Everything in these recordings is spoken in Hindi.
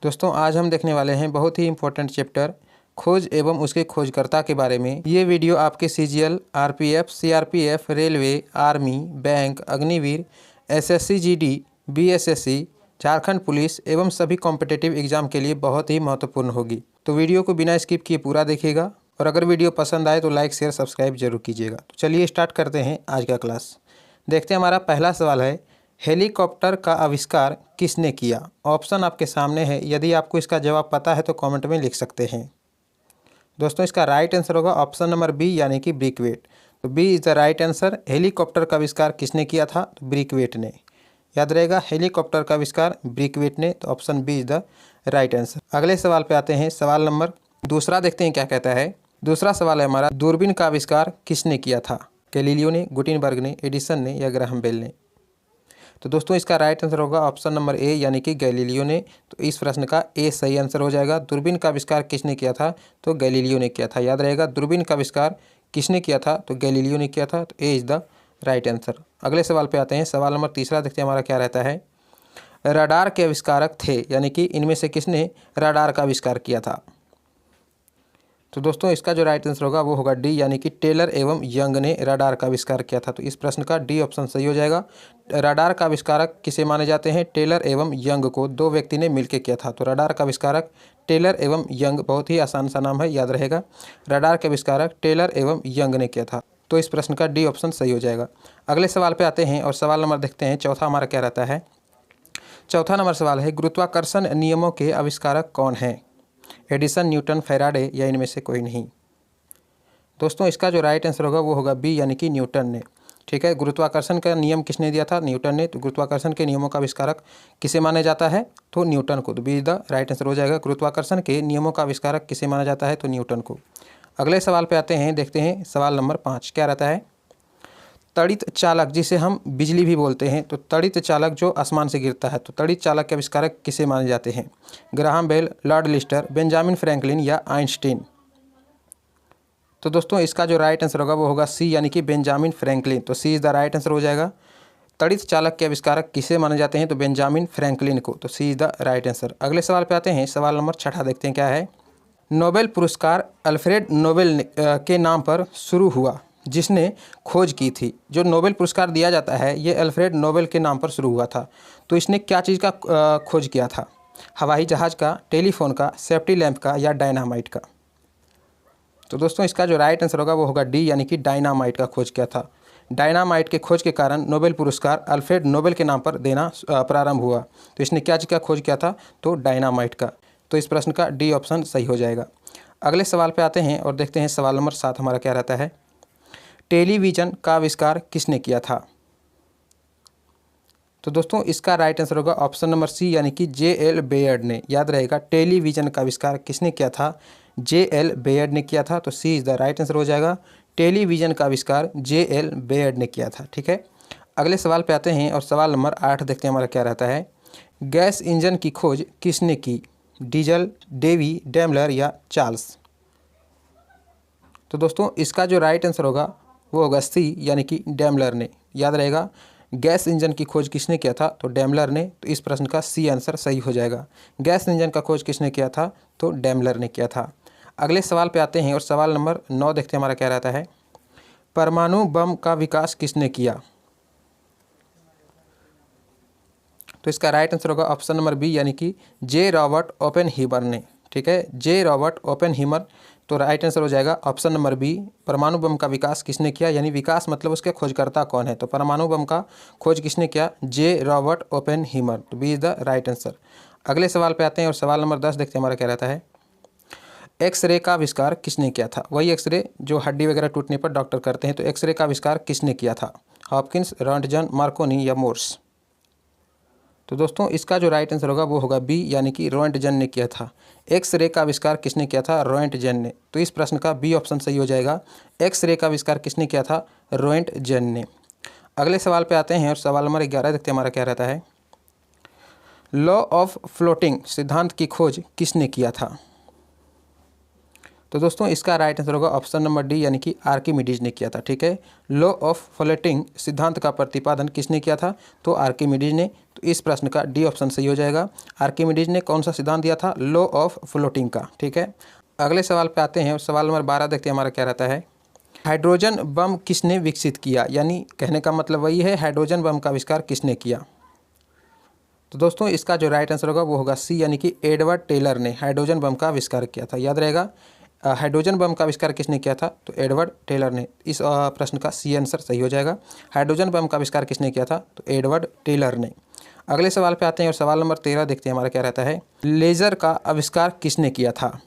दोस्तों आज हम देखने वाले हैं बहुत ही इम्पोर्टेंट चैप्टर खोज एवं उसके खोजकर्ता के बारे में। ये वीडियो आपके CGL, RPF, CRPF, railway, army, bank, Agniveer, SSC GD, BSSC, Jharkhand police एवं सभी कॉम्पिटिटिव एग्जाम के लिए बहुत ही महत्वपूर्ण होगी। तो वीडियो को बिना स्किप किए पूरा देखिएगा और अगर वीडियो पसंद आए तो लाइक शेयर सब्सक्राइब जरूर कीजिएगा। तो चलिए स्टार्ट करते हैं आज का क्लास। देखते हैं हमारा पहला सवाल है, हेलीकॉप्टर का आविष्कार किसने किया? ऑप्शन आपके सामने है, यदि आपको इसका जवाब पता है तो कमेंट में लिख सकते हैं। दोस्तों इसका राइट आंसर होगा ऑप्शन नंबर बी यानी कि ब्रिकवेट। तो B is the right answer. Helicopter का आविष्कार किसने किया था? तो ब्रिकवेट ने। याद रहेगा, हेलीकॉप्टर का आविष्कार ब्रिकवेट ने। तो option B is the right answer. अगले सवाल पे आते हैं, सवाल नंबर दूसरा देखते हैं क्या कहता है। दूसरा सवाल है हमारा, दूरबीन का आविष्कार किसने किया था? गैलीलियो ने, गुटेनबर्ग ने, एडिसन ने या ग्राहम बेल ने? तो दोस्तों इसका राइट आंसर होगा ऑप्शन नंबर ए यानी कि गैलीलियो ने। तो इस प्रश्न का ए सही आंसर हो जाएगा। दूरबीन का आविष्कार किसने किया था? तो गैलीलियो ने किया था। याद रहेगा, दूरबीन का आविष्कार किसने किया था? तो गैलीलियो ने किया था। तो A is the right answer. अगले सवाल पे आते हैं, सवाल नंबर तीसरा देखते हैं हमारा क्या रहता है। रडार के आविष्कारक थे, यानी कि इनमें से किसने रडार का आविष्कार किया था? तो दोस्तों इसका जो राइट आंसर होगा वो होगा डी यानी कि टेलर एवं यंग ने रडार का आविष्कार किया था। तो इस प्रश्न का डी ऑप्शन सही हो जाएगा। रडार का आविष्कारक किसे माने जाते हैं? टेलर एवं यंग को, दो व्यक्ति ने मिलकर किया था। तो रडार का आविष्कारक टेलर एवं यंग, बहुत ही आसान सा नाम है, याद रहेगा। रडार के आविष्कारक टेलर एवं यंग ने किया था। तो इस प्रश्न का डी ऑप्शन सही हो जाएगा। अगले सवाल पर आते हैं और सवाल नंबर देखते हैं, चौथा हमारा क्या रहता है। चौथा नंबर सवाल है, गुरुत्वाकर्षण नियमों के आविष्कारक कौन हैं? एडिसन, न्यूटन, फैराडे या इनमें से कोई नहीं? दोस्तों इसका जो राइट आंसर होगा वो होगा बी यानी कि न्यूटन ने। ठीक है, गुरुत्वाकर्षण का नियम किसने दिया था? न्यूटन ने। तो गुरुत्वाकर्षण के नियमों का आविष्कारक किसे माना जाता है? तो न्यूटन को। तो बी द राइट आंसर हो जाएगा। गुरुत्वाकर्षण के नियमों का आविष्कारक किसे माना जाता है? तो न्यूटन को। अगले सवाल पे आते हैं, देखते हैं सवाल नंबर 5 क्या रहता है। तड़ित चालक, जिसे हम बिजली भी बोलते हैं, तो तड़ित चालक जो आसमान से गिरता है, तो तड़ित चालक के आविष्कारक किसे माने जाते हैं? Graham Bell, Lord Lister, Benjamin Franklin या आइंस्टीन? तो दोस्तों इसका जो राइट आंसर होगा वो होगा सी यानी कि बेंजामिन फ्रैंकलिन। तो सी इज़ द राइट आंसर हो जाएगा। तड़ित चालक के आविष्कारक किसे माने जाते हैं? तो बेंजामिन फ्रैंकलिन को। तो सी इज़ द राइट आंसर। अगले सवाल पे आते हैं, सवाल नंबर 6 देखते हैं क्या है। नोबेल पुरस्कार अल्फ्रेड नोबेल के नाम पर शुरू हुआ, जिसने खोज की थी। जो नोबेल पुरस्कार दिया जाता है ये अल्फ्रेड नोबेल के नाम पर शुरू हुआ था। तो इसने क्या चीज़ का खोज किया था? हवाई जहाज़ का, टेलीफोन का, सेफ्टी लैंप का या डायनामाइट का? तो दोस्तों इसका जो राइट आंसर होगा वो होगा डी यानी कि डायनामाइट का खोज किया था। डायनामाइट के खोज के कारण नोबेल पुरस्कार अल्फ्रेड नोबेल के नाम पर देना प्रारंभ हुआ। तो इसने क्या चीज़ का खोज किया था? तो डायनामाइट का। तो इस प्रश्न का डी ऑप्शन सही हो जाएगा। अगले सवाल पे आते हैं और देखते हैं सवाल नंबर 7 हमारा क्या रहता है। टेलीविज़न का आविष्कार किसने किया था? तो दोस्तों इसका राइट आंसर होगा ऑप्शन नंबर सी यानी कि जे.एल. बेयर्ड ने। याद रहेगा, टेलीविज़न का आविष्कार किसने किया था? जे.एल. बेयर्ड ने किया था। तो सी इज़ द राइट आंसर हो जाएगा। टेलीविज़न का आविष्कार जे.एल. बेयर्ड ने किया था। ठीक है, अगले सवाल पे आते हैं और सवाल नंबर 8 देखते हैं हमारा क्या रहता है। गैस इंजन की खोज किसने की? डीजल, डेवी, डेमलर या चार्ल्स? तो दोस्तों इसका जो राइट आंसर होगा वो होगा सी यानी कि डेमलर ने। याद रहेगा, गैस इंजन की खोज किसने किया था? तो डेमलर ने। तो इस प्रश्न का सी आंसर सही हो जाएगा। गैस इंजन का खोज किसने किया था? तो डेमलर ने किया था। अगले सवाल पे आते हैं और सवाल नंबर 9 देखते हैं हमारा क्या रहता है। परमाणु बम का विकास किसने किया? तो इसका राइट आंसर होगा ऑप्शन नंबर बी यानी कि जे. रॉबर्ट ओपेनहीमर ने। ठीक है, जे. Robert Oppenheimer. तो राइट आंसर हो जाएगा ऑप्शन नंबर बी। परमाणु बम का विकास किसने किया, यानी विकास मतलब उसके खोजकर्ता कौन है? तो परमाणु बम का खोज किसने किया? जे. Robert Oppenheimer. तो B is the right answer. अगले सवाल पे आते हैं और सवाल नंबर 10 देखते हैं हमारा क्या रहता है। एक्सरे का आविष्कार किसने किया था? वही एक्सरे जो हड्डी वगैरह टूटने पर डॉक्टर करते हैं। तो एक्सरे का आविष्कार किसने किया था? हॉपकिंस, रोंटगन, मार्कोनी या मोर्स? तो दोस्तों इसका जो राइट आंसर होगा वो होगा बी यानी कि रोंटगन ने किया था। एक्स रे का आविष्कार किसने किया था? रोंटगन ने। तो इस प्रश्न का बी ऑप्शन सही हो जाएगा। एक्स रे का आविष्कार किसने किया था? रोंटगन ने। अगले सवाल पे आते हैं और सवाल नंबर 11 देखते हैं हमारा क्या रहता है। लॉ ऑफ फ्लोटिंग सिद्धांत की खोज किसने किया था? तो दोस्तों इसका राइट आंसर होगा ऑप्शन नंबर डी यानी कि आर्किमिडीज ने किया था। ठीक है, लॉ ऑफ फ्लोटिंग सिद्धांत का प्रतिपादन किसने किया था? तो आर्किमिडीज ने। तो इस प्रश्न का डी ऑप्शन सही हो जाएगा। आर्किमिडीज ने कौन सा सिद्धांत दिया था? लॉ ऑफ फ्लोटिंग का। ठीक है, अगले सवाल पे आते हैं और सवाल नंबर 12 देखते हैं हमारा क्या रहता है। हाइड्रोजन बम किसने विकसित किया? यानी कहने का मतलब वही है, हाइड्रोजन बम का आविष्कार किसने किया? तो दोस्तों इसका जो राइट आंसर होगा वो होगा सी यानी कि एडवर्ड टेलर ने हाइड्रोजन बम का आविष्कार किया था। याद रहेगा, हाइड्रोजन बम का आविष्कार किसने किया था? तो एडवर्ड टेलर ने। इस प्रश्न का सी आंसर सही हो जाएगा। हाइड्रोजन बम का आविष्कार किसने किया था? तो एडवर्ड टेलर ने। अगले सवाल पे आते हैं और सवाल नंबर 13 देखते हैं हमारा क्या रहता है। लेज़र का आविष्कार किसने किया था?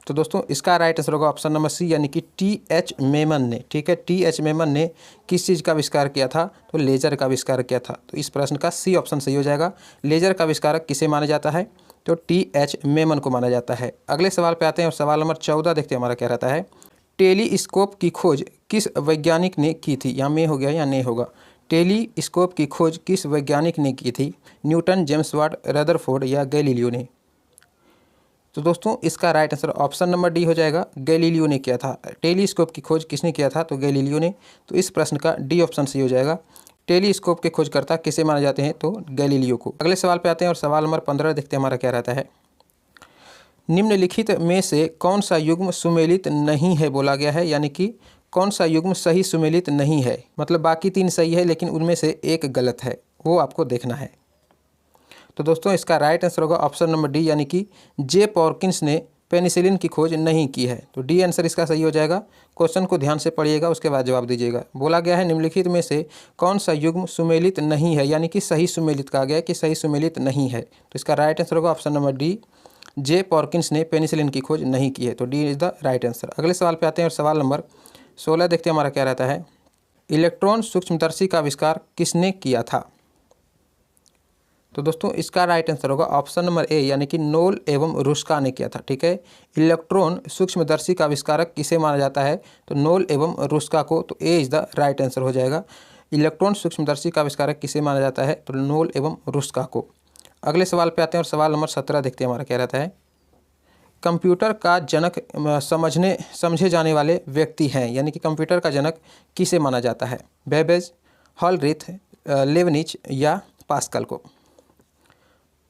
तो दोस्तों इसका राइट आंसर होगा ऑप्शन नंबर सी यानी कि टी.एच. मेमन ने। ठीक है, टी.एच. मेमन ने किस चीज़ का आविष्कार किया था? तो लेज़र का आविष्कार किया था। तो इस प्रश्न का सी ऑप्शन सही हो जाएगा। लेज़र का आविष्कारक किसे माना जाता है? तो टी.एच. मेमन को माना जाता है। अगले सवाल पे आते हैं और सवाल नंबर 14 देखते हैं हमारा क्या रहता है। टेलीस्कोप की खोज किस वैज्ञानिक ने की थी? यहाँ में हो गया या नहीं होगा। टेलीस्कोप की खोज किस वैज्ञानिक ने की थी? न्यूटन, जेम्स वाट, रदरफोर्ड या गैलीलियो ने? तो दोस्तों इसका right answer option number D हो जाएगा, गैलीलियो ने किया था। टेलीस्कोप की खोज किसने किया था? तो गैलीलियो ने। तो इस प्रश्न का डी ऑप्शन सही हो जाएगा। टेलीस्कोप के खोजकर्ता किसे माने जाते हैं? तो गैलीलियो को। अगले सवाल पे आते हैं और सवाल नंबर 15 देखते हैं हमारा क्या रहता है। निम्नलिखित में से कौन सा युग्म सुमेलित नहीं है बोला गया है, यानी कि कौन सा युग्म सही सुमेलित नहीं है? मतलब बाकी 3 सही है लेकिन उनमें से एक गलत है, वो आपको देखना है। तो दोस्तों इसका राइट आंसर होगा ऑप्शन नंबर डी यानी कि जे पॉर्किंस ने पेनिसिलिन की खोज नहीं की है। तो डी आंसर इसका सही हो जाएगा। क्वेश्चन को ध्यान से पढ़िएगा, उसके बाद जवाब दीजिएगा। बोला गया है निम्नलिखित में से कौन सा युग्म सुमेलित नहीं है, यानी कि सही सुमेलित कहा गया है कि सही सुमेलित नहीं है। तो इसका राइट आंसर होगा ऑप्शन नंबर डी, जे पॉर्किंस ने पेनिसिलिन की खोज नहीं की है। तो D is the right answer. अगले सवाल पे आते हैं और सवाल नंबर 16 देखते हैं हमारा क्या रहता है। इलेक्ट्रॉन सूक्ष्मदर्शी का आविष्कार किसने किया था? तो दोस्तों इसका राइट आंसर होगा ऑप्शन नंबर ए यानी कि नोल एवं रुस्का ने किया था। ठीक है, इलेक्ट्रॉन सूक्ष्मदर्शी का आविष्कारक किसे माना जाता है? तो नोल एवं रुस्का को। तो ए इज द राइट आंसर हो जाएगा। इलेक्ट्रॉन सूक्ष्मदर्शी का आविष्कारक किसे माना जाता है? तो नोल एवं रुस्का को। अगले सवाल पे आते हैं और सवाल नंबर 17 देखते हैं हमारा क्या रहता है। कंप्यूटर का जनक समझे जाने वाले व्यक्ति हैं, यानी कि कंप्यूटर का जनक किसे माना जाता है? बेबेज, हॉलरिथ, लेबनिज या पास्कल को?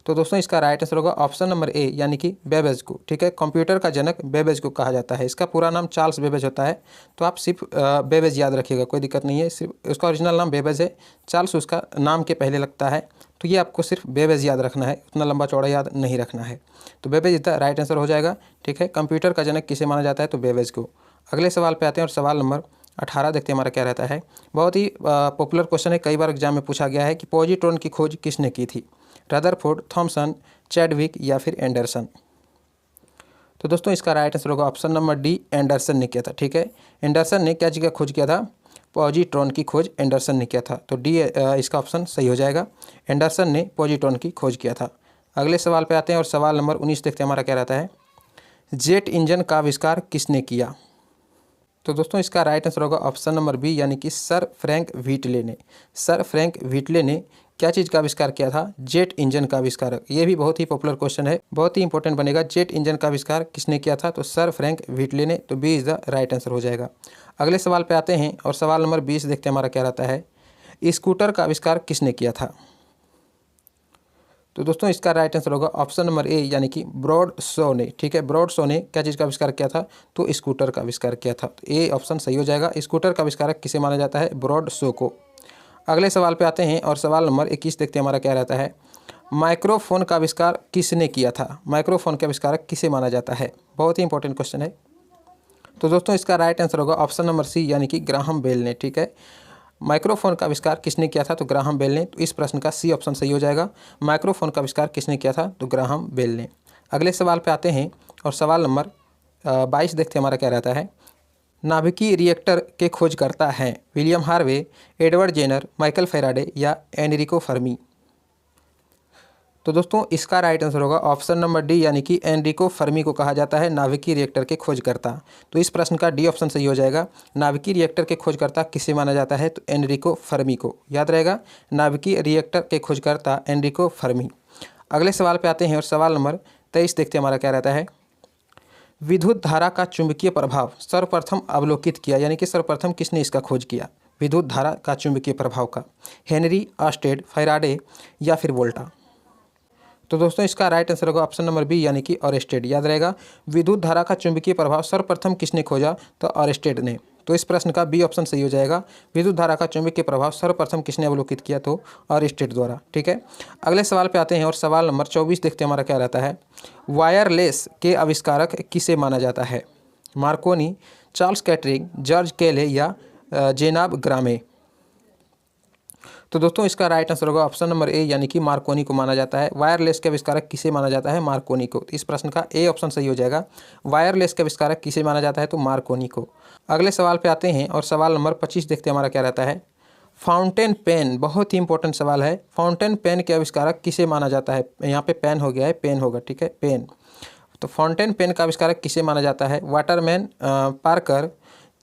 तो दोस्तों इसका राइट आंसर होगा ऑप्शन नंबर ए यानी कि बेबेज को। ठीक है, कंप्यूटर का जनक बेबेज को कहा जाता है। इसका पूरा नाम चार्ल्स बेबेज होता है। तो आप सिर्फ बेबेज याद रखिएगा, कोई दिक्कत नहीं है। सिर्फ उसका ओरिजिनल नाम बेबेज है, चार्ल्स उसका नाम के पहले लगता है। तो ये आपको सिर्फ बेबेज याद रखना है, उतना लंबा चौड़ा याद नहीं रखना है। तो बेबेज इसका राइट आंसर हो जाएगा। ठीक है, कंप्यूटर का जनक किसे माना जाता है? तो बेबेज को। अगले सवाल पे आते हैं और सवाल नंबर 18 देखते हैं हमारा क्या रहता है। बहुत ही पॉपुलर क्वेश्चन है, कई बार एग्जाम में पूछा गया है कि पॉजिट्रॉन की खोज किसने की थी? रदरफोर्ड, थॉमसन, चैडविक या फिर एंडरसन? तो दोस्तों इसका राइट आंसर होगा ऑप्शन नंबर डी, एंडरसन ने किया था। ठीक है, एंडरसन ने क्या चीज़ का खोज किया था? पॉजिट्रॉन की खोज एंडरसन ने किया था। तो डी इसका ऑप्शन सही हो जाएगा। एंडरसन ने पॉजिट्रॉन की खोज किया था। अगले सवाल पे आते हैं और सवाल नंबर 19 देखते हैं हमारा क्या रहता है। जेट इंजन का आविष्कार किसने किया? तो दोस्तों इसका राइट आंसर होगा ऑप्शन नंबर बी यानी कि सर फ्रैंक व्हिटले ने। सर फ्रैंक व्हिटले ने क्या चीज़ का आविष्कार किया था? जेट इंजन का आविष्कारक। ये भी बहुत ही पॉपुलर क्वेश्चन है, बहुत ही इंपॉर्टेंट बनेगा। जेट इंजन का आविष्कार किसने किया था? तो सर फ्रैंक व्हिटले ने। तो B is the right answer हो जाएगा। अगले सवाल पे आते हैं और सवाल नंबर 20 देखते हैं हमारा क्या रहता है। स्कूटर का आविष्कार किसने किया था? तो दोस्तों इसका राइट आंसर होगा ऑप्शन नंबर ए यानी कि ब्रॉड शो ने। ठीक है, ब्रॉड शो ने क्या चीज़ का आविष्कार किया था? तो स्कूटर का आविष्कार किया था। तो ए ऑप्शन सही हो जाएगा। स्कूटर का आविष्कारक किसे माना जाता है? ब्रॉड शो को। अगले सवाल पे आते हैं और सवाल नंबर 21 देखते हैं हमारा क्या रहता है। माइक्रोफोन का आविष्कार किसने किया था? माइक्रोफोन के आविष्कारक किसे माना जाता है? बहुत ही इंपॉर्टेंट क्वेश्चन है। तो दोस्तों इसका राइट आंसर होगा ऑप्शन नंबर सी यानी कि ग्राहम बेल ने। ठीक है, माइक्रोफोन का आविष्कार किसने किया था? तो ग्राहम बेल ने। तो इस प्रश्न का सी ऑप्शन सही हो जाएगा। माइक्रोफोन का आविष्कार किसने किया था? तो ग्राहम बेल ने। अगले सवाल पे आते हैं और सवाल नंबर 22 देखते हैं हमारा क्या रहता है। नाभिकीय रिएक्टर के खोजकर्ता हैं William Harvey, Edward Jenner, Michael Faraday या एनरिको फर्मी? तो दोस्तों इसका राइट आंसर होगा ऑप्शन नंबर डी यानी कि एनरिको फर्मी को कहा जाता है नाभिकीय रिएक्टर के खोजकर्ता। तो इस प्रश्न का डी ऑप्शन सही हो जाएगा। नाभिकीय रिएक्टर के खोजकर्ता किसे माना जाता है? तो एनरिको फर्मी को। याद रहेगा, नाभिकीय रिएक्टर के खोजकर्ता एनरिको फर्मी। अगले सवाल पे आते हैं और सवाल नंबर 23 देखते हैं हमारा क्या रहता है। विद्युत धारा का चुंबकीय प्रभाव सर्वप्रथम अवलोकित किया, यानी कि सर्वप्रथम किसने इसका खोज किया विद्युत धारा का चुंबकीय प्रभाव का? हेनरी, ऑस्टेड, फैराडे या फिर वोल्टा? तो दोस्तों इसका राइट आंसर होगा ऑप्शन नंबर बी, यानी कि ऑरेस्टेड। याद रहेगा, विद्युत धारा का चुंबकीय प्रभाव सर्वप्रथम किसने खोजा? तो ऑरेस्टेड ने। तो इस प्रश्न का बी ऑप्शन सही हो जाएगा। विद्युत धारा का चुंबकीय प्रभाव सर्वप्रथम किसने अवलोकित किया? तो ऑरेस्टेड द्वारा। ठीक है, अगले सवाल पे आते हैं और सवाल नंबर 24 देखते हैं हमारा क्या रहता है। वायरलेस के आविष्कारक किसे माना जाता है? मार्कोनी, चार्ल्स कैटरिंग, जॉर्ज केले या जेनाब ग्रामे? तो दोस्तों इसका राइट आंसर होगा ऑप्शन नंबर ए, यानी कि मार्कोनी को माना जाता है। वायरलेस के आविष्कारक किसे माना जाता है? मार्कोनी को। तो इस प्रश्न का ए ऑप्शन सही हो जाएगा। वायरलेस के आविष्कारक किसे माना जाता है? तो मार्कोनी को। अगले सवाल पे आते हैं और सवाल नंबर 25 देखते हैं हमारा क्या रहता है। फाउंटेन पेन, बहुत ही इंपॉर्टेंट सवाल है। फाउंटेन पेन के आविष्कारक किसे माना जाता है? यहाँ पे पेन हो गया है, पेन होगा। ठीक है, पेन। तो फाउंटेन पेन का आविष्कारक किसे माना जाता है? वाटरमैन, पार्कर,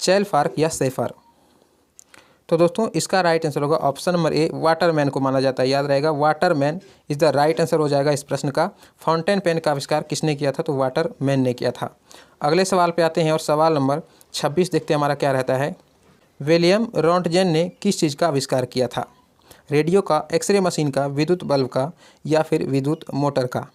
चेलफार्क या सेफर? तो दोस्तों इसका राइट आंसर होगा ऑप्शन नंबर ए, वाटरमैन को माना जाता है। याद रहेगा, Waterman is the right answer हो जाएगा इस प्रश्न का। फाउंटेन पेन का आविष्कार किसने किया था? तो वाटरमैन ने किया था। अगले सवाल पे आते हैं और सवाल नंबर 26 देखते हैं हमारा क्या रहता है। विलियम रोंटगेन ने किस चीज़ का आविष्कार किया था? रेडियो का, एक्सरे मशीन का, विद्युत बल्ब का या फिर विद्युत मोटर का?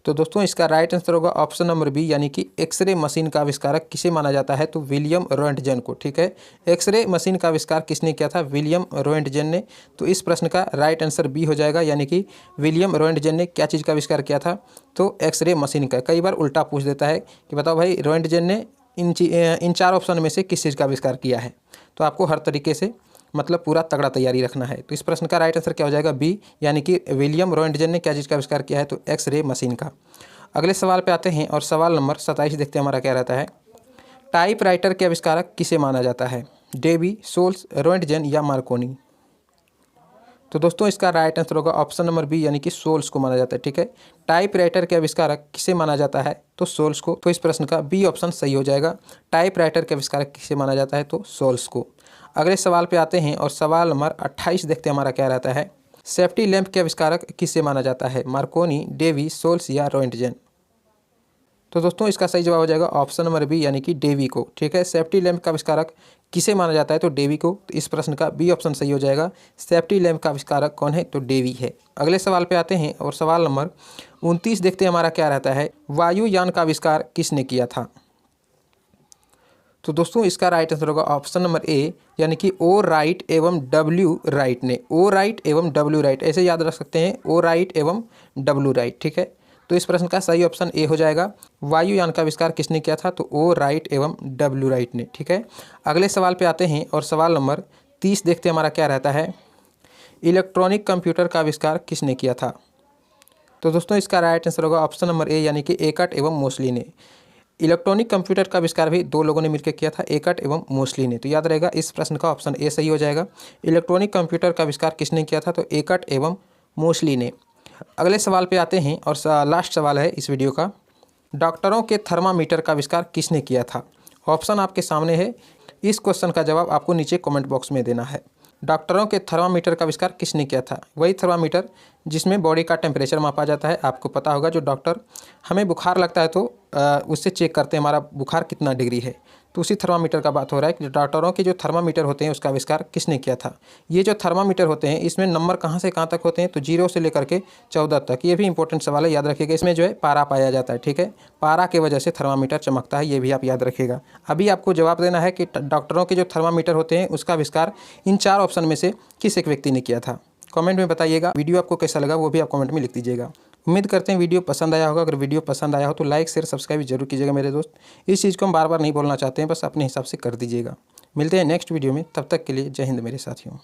तो दोस्तों इसका राइट आंसर होगा ऑप्शन नंबर बी, यानी कि एक्सरे मशीन का आविष्कारक किसे माना जाता है? तो विलियम रोंटगेन को। ठीक है, एक्सरे मशीन का आविष्कार किसने किया था? विलियम रोंटगेन ने। तो इस प्रश्न का राइट आंसर बी हो जाएगा, यानी कि विलियम रोंटगेन ने क्या चीज़ का आविष्कार किया था? तो एक्सरे मशीन का। कई बार उल्टा पूछ देता है कि बताओ भाई रोंटगेन ने इन चार ऑप्शन में से किस चीज़ का आविष्कार किया है? तो आपको हर तरीके से मतलब पूरा तगड़ा तैयारी रखना है। तो इस प्रश्न का राइट आंसर क्या हो जाएगा? बी, यानी कि विलियम रोंटगेन ने क्या चीज़ का आविष्कार किया है? तो एक्सरे मशीन का। अगले सवाल पे आते हैं और सवाल नंबर 27 देखते हैं हमारा क्या रहता है। टाइपराइटर के आविष्कारक किसे माना जाता है? डेवी, सोल्स, रोंटगेन या मार्कोनी? तो दोस्तों इसका राइट आंसर होगा ऑप्शन नंबर बी, यानी कि सोल्स को माना जाता है। ठीक है, टाइपराइटर के आविष्कारक किसे माना जाता है? तो सोल्स को। तो इस प्रश्न का बी ऑप्शन सही हो जाएगा। टाइपराइटर के आविष्कारक किसे माना जाता है? तो सोल्स को। अगले सवाल पे आते हैं और सवाल नंबर 28 देखते हैं हमारा क्या रहता है। सेफ्टी लैंप के आविष्कारक किसे माना जाता है? मार्कोनी, डेवी, सोल्स या रोंटगेन? तो दोस्तों इसका सही जवाब हो जाएगा ऑप्शन नंबर बी, यानी कि डेवी को। ठीक है, सेफ्टी लैंप का आविष्कारक किसे माना जाता है? तो डेवी को। तो इस प्रश्न का बी ऑप्शन सही हो जाएगा। सेफ्टी लैंप का आविष्कारक कौन है? तो डेवी है। अगले सवाल पे आते हैं और सवाल नंबर 29 देखते हैं हमारा क्या रहता है। वायुयान का आविष्कार किसने किया था? तो दोस्तों इसका राइट आंसर होगा ऑप्शन नंबर ए, यानी कि ओ राइट एवं डब्ल्यू राइट ने। ओ राइट एवं डब्ल्यू राइट, ऐसे याद रख सकते हैं, ओ राइट एवं डब्ल्यू राइट। ठीक है, तो इस प्रश्न का सही ऑप्शन ए हो जाएगा। वायुयान का आविष्कार किसने किया था? तो ओ राइट एवं डब्ल्यू राइट ने। ठीक है, अगले सवाल पे आते हैं और सवाल नंबर 30 देखते हैं हमारा क्या रहता है। इलेक्ट्रॉनिक कंप्यूटर का आविष्कार किसने किया था? तो दोस्तों इसका राइट आंसर होगा ऑप्शन नंबर ए, यानी कि एकट एवं मोस्ली ने। इलेक्ट्रॉनिक कंप्यूटर का आविष्कार भी दो लोगों ने मिलकर किया था, एकट एवं मोस्ली ने। तो याद रहेगा इस प्रश्न का ऑप्शन ए सही हो जाएगा। इलेक्ट्रॉनिक कंप्यूटर का आविष्कार किसने किया था? तो एकट एवं मोस्ली ने। अगले सवाल पे आते हैं और लास्ट सवाल है इस वीडियो का। डॉक्टरों के थर्मामीटर का आविष्कार किसने किया था? ऑप्शन आपके सामने है। इस क्वेश्चन का जवाब आपको नीचे कमेंट बॉक्स में देना है। डॉक्टरों के थर्मामीटर का आविष्कार किसने किया था? वही थर्मामीटर जिसमें बॉडी का टेम्परेचर मापा जाता है। आपको पता होगा जो डॉक्टर, हमें बुखार लगता है तो उससे चेक करते हैं हमारा बुखार कितना डिग्री है। तो उसी थर्मामीटर का बात हो रहा है कि डॉक्टरों के जो थर्मामीटर होते हैं उसका आविष्कार किसने किया था। ये जो थर्मामीटर होते हैं इसमें नंबर कहाँ से कहाँ तक होते हैं? तो 0 से लेकर के 14 तक। ये भी इंपॉर्टेंट सवाल है, याद रखिएगा। इसमें जो है पारा पाया जाता है। ठीक है, पारा की वजह से थर्मामीटर चमकता है, ये भी आप याद रखिएगा। अभी आपको जवाब देना है कि डॉक्टरों के जो थर्मामीटर होते हैं उसका आविष्कार इन 4 ऑप्शन में से किस एक व्यक्ति ने किया था। कमेंट में बताइएगा। वीडियो आपको कैसा लगा वो भी आप कमेंट में लिख दीजिएगा। उम्मीद करते हैं वीडियो पसंद आया होगा। अगर वीडियो पसंद आया हो तो लाइक शेयर सब्सक्राइब जरूर कीजिएगा मेरे दोस्त। इस चीज़ को हम बार बार नहीं बोलना चाहते हैं, बस अपने हिसाब से कर दीजिएगा। मिलते हैं नेक्स्ट वीडियो में, तब तक के लिए जय हिंद मेरे साथियों।